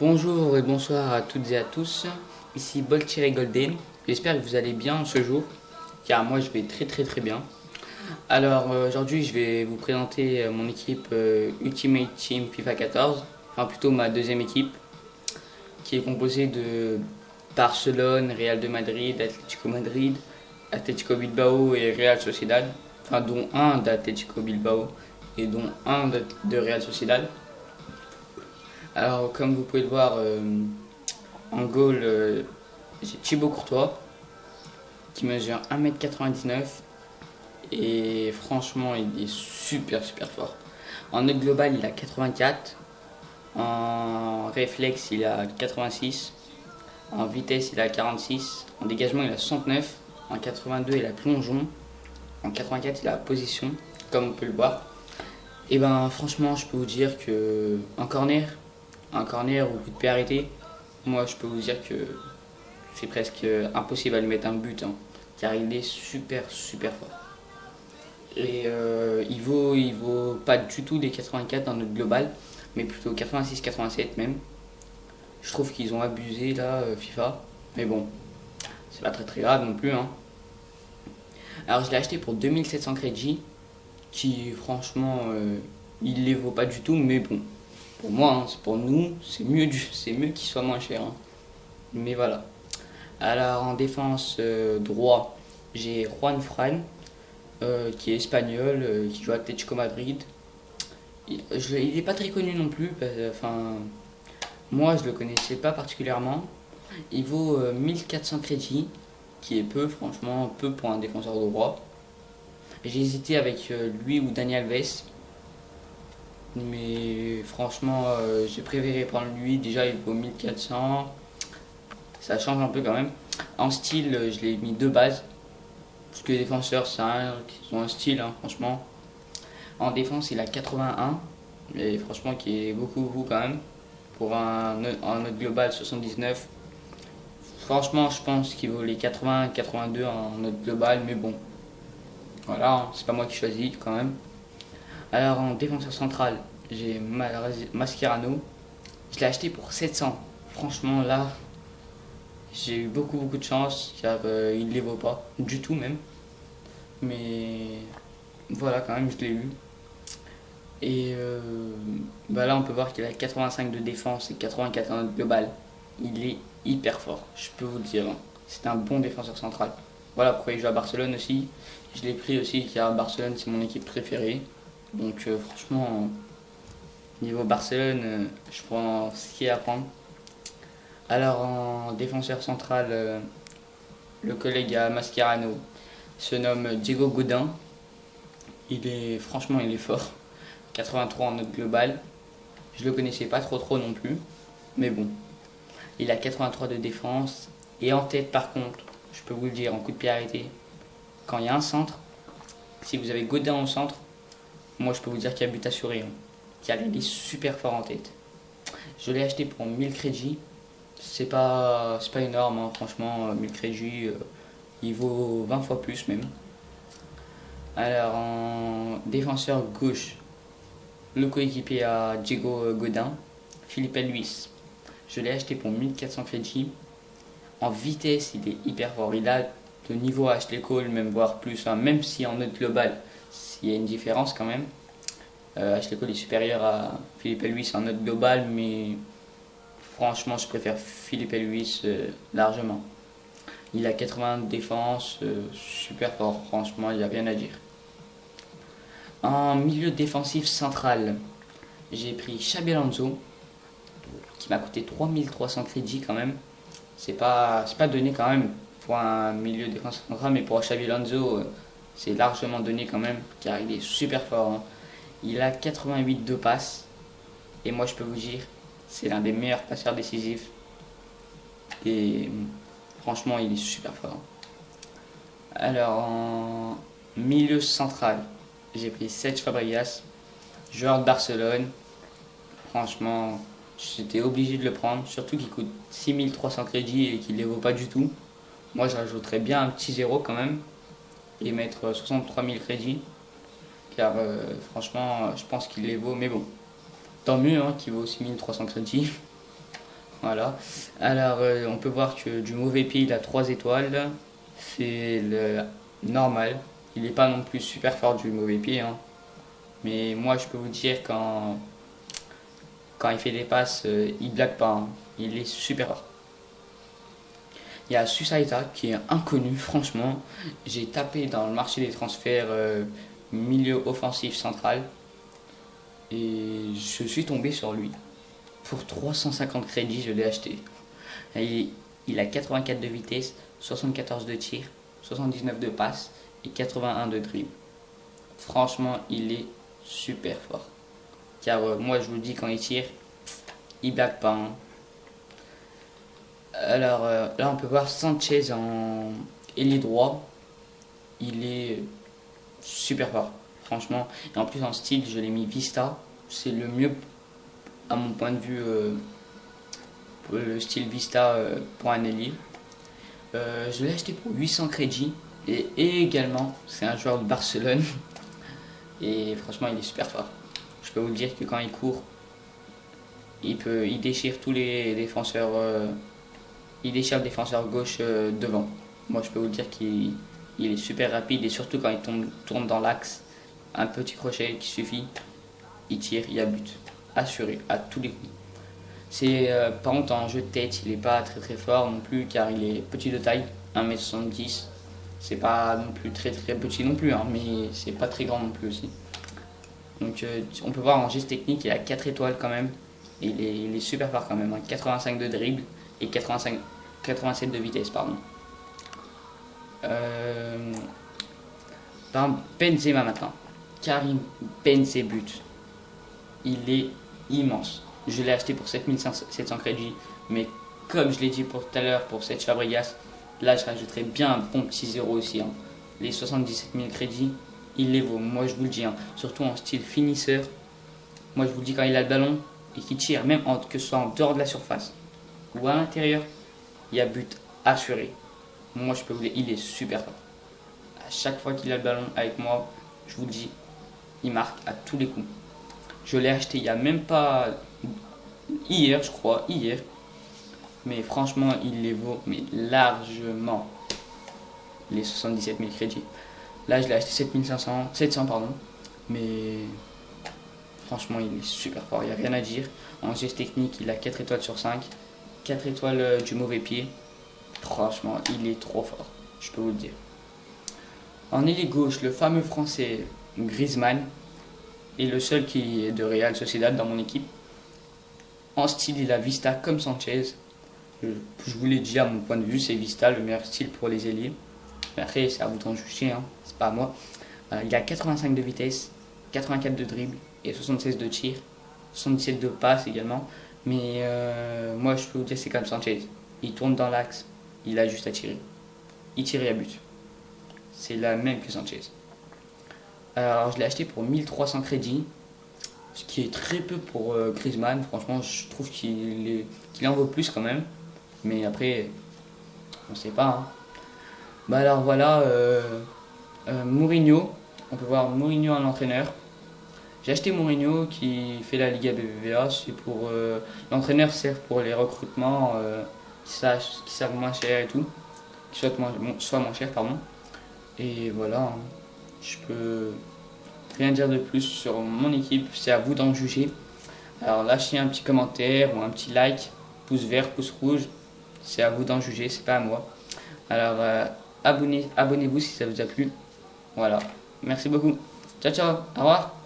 Bonjour et bonsoir à toutes et à tous, ici Boltiré Golden, j'espère que vous allez bien ce jour, car moi je vais très bien. Alors aujourd'hui je vais vous présenter mon équipe Ultimate Team FIFA 14, enfin plutôt ma deuxième équipe, qui est composée de Barcelone, Real de Madrid, Atlético Bilbao et Real Sociedad, enfin dont un d'Atlético Bilbao et dont un de Real Sociedad. Alors comme vous pouvez le voir, en goal, j'ai Thibaut Courtois qui mesure 1,99 m et franchement il est super fort. En note globale il a 84, en réflexe il a 86, en vitesse il a 46, en dégagement il a 69, en 82 il a plongeon, en 84 il a position comme on peut le voir. Et ben franchement je peux vous dire que un corner ou coup de pied arrêté, moi je peux vous dire que c'est presque impossible à lui mettre un but, hein, car il est super fort. Et il vaut pas du tout des 84 dans notre global, mais plutôt 86-87 même. Je trouve qu'ils ont abusé là, FIFA, mais bon, c'est pas très grave non plus, hein. Alors je l'ai acheté pour 2700 crédits, qui franchement, il les vaut pas du tout, mais bon, pour moi, hein, c'est pour nous, c'est mieux qu'il soit moins cher, hein. Mais voilà. Alors en défense droit, j'ai Juan Fran, qui est espagnol, qui joue à Atlético Madrid. Il n'est pas très connu non plus, enfin, moi je le connaissais pas particulièrement. Il vaut 1400 crédits, qui est peu, franchement, peu pour un défenseur droit. J'ai hésité avec lui ou Dani Alves, mais franchement, j'ai préféré prendre lui. Déjà, il vaut 1400, ça change un peu quand même. En style, je l'ai mis deux bases, parce que les défenseurs, c'est un, ils ont un style, hein, franchement. En défense, il a 81, mais franchement, qui est beaucoup quand même. Pour un note global 79. Franchement, je pense qu'il vaut les 80, 82 en note globale, mais bon, voilà, hein, c'est pas moi qui choisis quand même. Alors en défenseur central, j'ai Mascherano. Je l'ai acheté pour 700. Franchement, là, j'ai eu beaucoup de chance, car il ne les vaut pas, du tout même. Mais voilà, quand même, je l'ai eu. Et bah là, on peut voir qu'il a 85 de défense et 84 en note globale. Il est hyper fort, je peux vous le dire, hein. C'est un bon défenseur central. Voilà pourquoi il joue à Barcelone aussi. Je l'ai pris aussi car Barcelone, c'est mon équipe préférée. Donc franchement, niveau Barcelone, je prends ce qu'il y a à prendre. Alors en défenseur central, le collègue à Mascherano se nomme Diego Godin. Franchement, il est fort. 83 en note globale. Je le connaissais pas trop non plus, mais bon. Il a 83 de défense. Et en tête, par contre, je peux vous le dire, en coup de pied arrêté, quand il y a un centre, si vous avez Godin au centre, moi je peux vous dire qu'il y a but assuré, hein, car il est super fort en tête. Je l'ai acheté pour 1000 crédits. C'est pas énorme, hein, franchement, 1000 crédits, il vaut 20 fois plus même. Alors en défenseur gauche, le coéquipier à Diego Godin, Philippe Luis. Je l'ai acheté pour 1400 crédits. En vitesse, il est hyper fort. Il a le niveau Ashley Cole, même voire plus, hein, même si en note globale, il y a une différence quand même. Ashley Cole est supérieur à Philippe Luis en note globale, mais franchement, je préfère Philippe Luis largement. Il a 80 de défense, super fort, franchement, il n'y a rien à dire. En milieu défensif central, j'ai pris Xabi Alonso, qui m'a coûté 3300 crédits quand même. C'est pas donné quand même pour un milieu défensif central, mais pour Xabi Alonso, c'est largement donné quand même, car il est super fort, hein. Il a 88 de passes, et moi je peux vous dire, c'est l'un des meilleurs passeurs décisifs. Et franchement, il est super fort. Alors en milieu central, j'ai pris Cesc Fabregas, joueur de Barcelone. Franchement, j'étais obligé de le prendre, surtout qu'il coûte 6300 crédits et qu'il ne les vaut pas du tout. Moi, je rajouterais bien un petit zéro quand même et mettre 63 000 crédits, car franchement, je pense qu'il les vaut. Mais bon, tant mieux, hein, qu'il vaut 6300 crédits. Voilà. Alors, on peut voir que du mauvais pied, il a 3 étoiles. C'est le normal. Il n'est pas non plus super fort du mauvais pied, hein. Mais moi, je peux vous dire, quand il fait des passes, il blague pas, hein. Il est super fort. Il y a Susaita qui est inconnu, franchement. J'ai tapé dans le marché des transferts milieu offensif central et je suis tombé sur lui. Pour 350 crédits, je l'ai acheté. Et il a 84 de vitesse, 74 de tir, 79 de passe et 81 de dribble. Franchement, il est super fort. Car moi, je vous le dis, quand il tire, il blague pas, hein. Alors là, on peut voir Sanchez en ailier droit. Il est super fort, franchement. Et en plus, en style, je l'ai mis Vista. C'est le mieux, à mon point de vue, pour le style Vista pour un ailier. Je l'ai acheté pour 800 crédits. Et également, c'est un joueur de Barcelone. Et franchement, il est super fort. Je peux vous dire que quand il court, il déchire tous les défenseurs. Il déchire le défenseur gauche devant. Moi, je peux vous dire qu'il est super rapide et surtout quand il tourne dans l'axe, un petit crochet qui suffit, il tire, il y a but. Assuré, à tous les coups. Par contre, en jeu de tête, il n'est pas très très fort non plus car il est petit de taille, 1m70. C'est pas non plus très très petit non plus, hein, mais c'est pas très grand non plus aussi. Donc on peut voir en geste technique, il a 4 étoiles quand même. Et il est super fort quand même, hein. 85 de dribble et 87 de vitesse, pardon. Benzema maintenant. Karim Benzema. Il est immense. Je l'ai acheté pour 7700 crédits, mais comme je l'ai dit pour tout à l'heure pour cette Fabregas, là je rajouterai bien un bon petit zéro aussi, hein. Les 77 000 crédits, il les vaut, moi je vous le dis, hein. Surtout en style finisseur. Moi je vous le dis, quand il a le ballon et qu'il tire, même que ce soit en dehors de la surface ou à l'intérieur, il y a but assuré. Moi je peux vous dire, il est super fort. À chaque fois qu'il a le ballon avec moi, je vous le dis, il marque à tous les coups. Je l'ai acheté il n'y a même pas hier, je crois, hier. Mais franchement, il les vaut mais largement, les 77 000 crédits. Là, je l'ai acheté 700 pardon. Mais franchement, il est super fort, il n'y a rien à dire. En geste technique, il a 4 étoiles sur 5. 4 étoiles du mauvais pied. Franchement, il est trop fort, je peux vous le dire. En ailier gauche, le fameux français Griezmann est le seul qui est de Real Sociedad dans mon équipe. En style, il a Vista comme Sanchez. Je vous l'ai dit, à mon point de vue, c'est Vista le meilleur style pour les ailiers. Mais après, c'est à vous d'en juger, hein. C'est pas à moi. Il a 85 de vitesse, 84 de dribble et 76 de tir, 77 de passe également. Mais moi, je peux vous dire, c'est comme Sanchez. Il tourne dans l'axe, il a juste à tirer. Il tire et à but. C'est la même que Sanchez. Alors, je l'ai acheté pour 1300 crédits, ce qui est très peu pour Griezmann. Franchement, je trouve qu'il en vaut plus quand même. Mais après, on sait pas, hein. Bah alors voilà, Mourinho. On peut voir Mourinho en entraîneur. J'ai acheté Mourinho qui fait la Liga BBVA. C'est pour l'entraîneur sert pour les recrutements qui savent moins cher et tout, qui soit moins cher, pardon. Et voilà, hein. Je peux rien dire de plus sur mon équipe, c'est à vous d'en juger. Alors lâchez un petit commentaire ou un petit like, pouce vert, pouce rouge, c'est à vous d'en juger, c'est pas à moi. Alors abonnez-vous si ça vous a plu. Voilà, merci beaucoup. Ciao ciao, au revoir.